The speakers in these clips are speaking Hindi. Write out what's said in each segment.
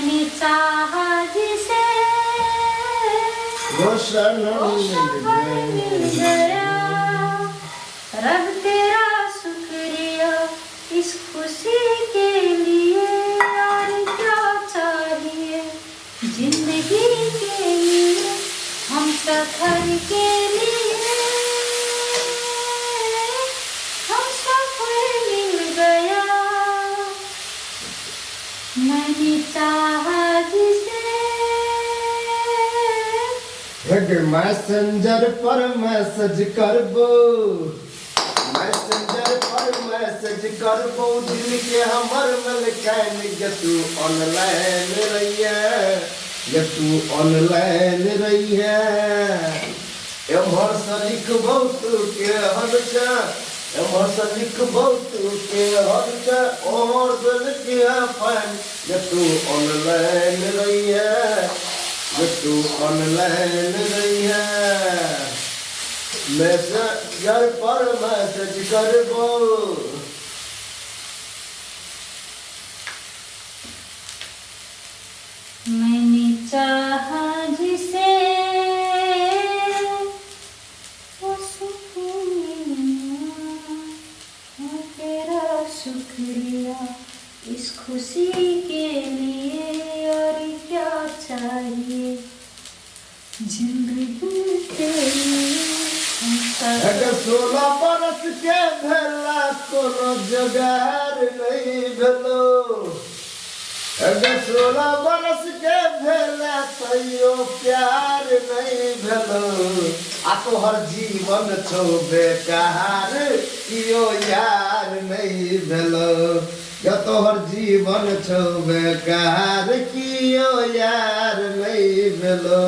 मैंने चाहा जिसे वो सनम मिल गया। रब तेरा शुक्रिया इस खुशी के लिए, और क्या चाहिए जिंदगी के लिए, हम सफर के लिए, हम सफर मिल गया। मैंने चाहा जिसे। मैसेंजर पर मैसेज करबो, मैसेंजर पर मैसेज करबो, दिल के हमर मलकान गे तू ऑनलाइन रहिए, गे तू ऑनलाइन रहिए। एम्हर से लिखबो तू के हरचा, एम्हर से लिखबो तू के हरचा, और दिल के अपन गे तू ऑनलाइन रहिए, गे तू ऑनलाइन रहिए। मैसेंजर पर मैसेज करबो। मैंने चाहा जिसे वो सुकून मिला, और तेरा शुक्रिया इस खुशी के लिए, और क्या चाहिए जिंदगी के लिए। अगर 16 बरस के भेला कोनो जोगार नहीं भेलो, अगर 16 बरस के भेला तैयो प्यार नहीं भेलो। आ तोहर जीवन छौ बेकार, कियो यार नहीं भेलो। या तोहर जीवन छौ बेकार, कियो यार नहीं भेलो।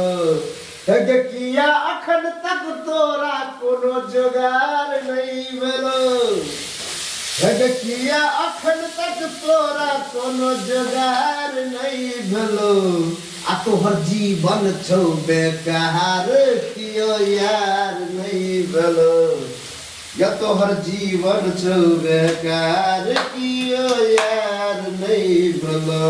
किया अखन तक तोरा कोनो जोगार नहीं भेलो, किया अखन तक तोरा कोनो जोगार नहीं भेलो। आ तोहर जीवन छौ बेकार, कियो यार नहीं भेलो। या तोहर जीवन छौ बेकार, कियो यार नहीं भेलो।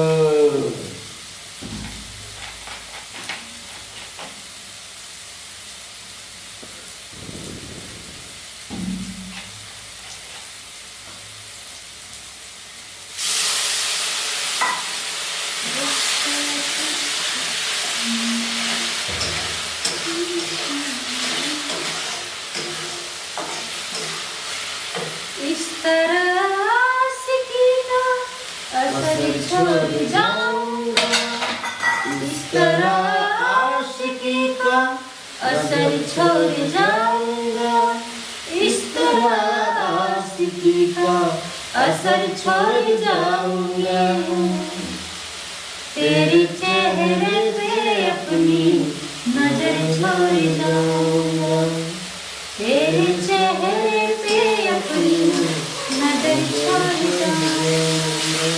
इस तरह आशिकी का असर छोड़ जाऊंगा, इस तरह आशिकी का असर छोड़ जाऊंगा, इस तरह आशिकी का असर छोड़ जाऊंगा। तेरे चेहरे पे अपनी नजर छोड़ जाऊंगा, तेरे चेहरे पे अपनी नजर छोड़ जाऊंगा।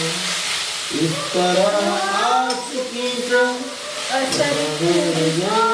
इस तरह आशिकी का असर छोड़ जाऊंगा।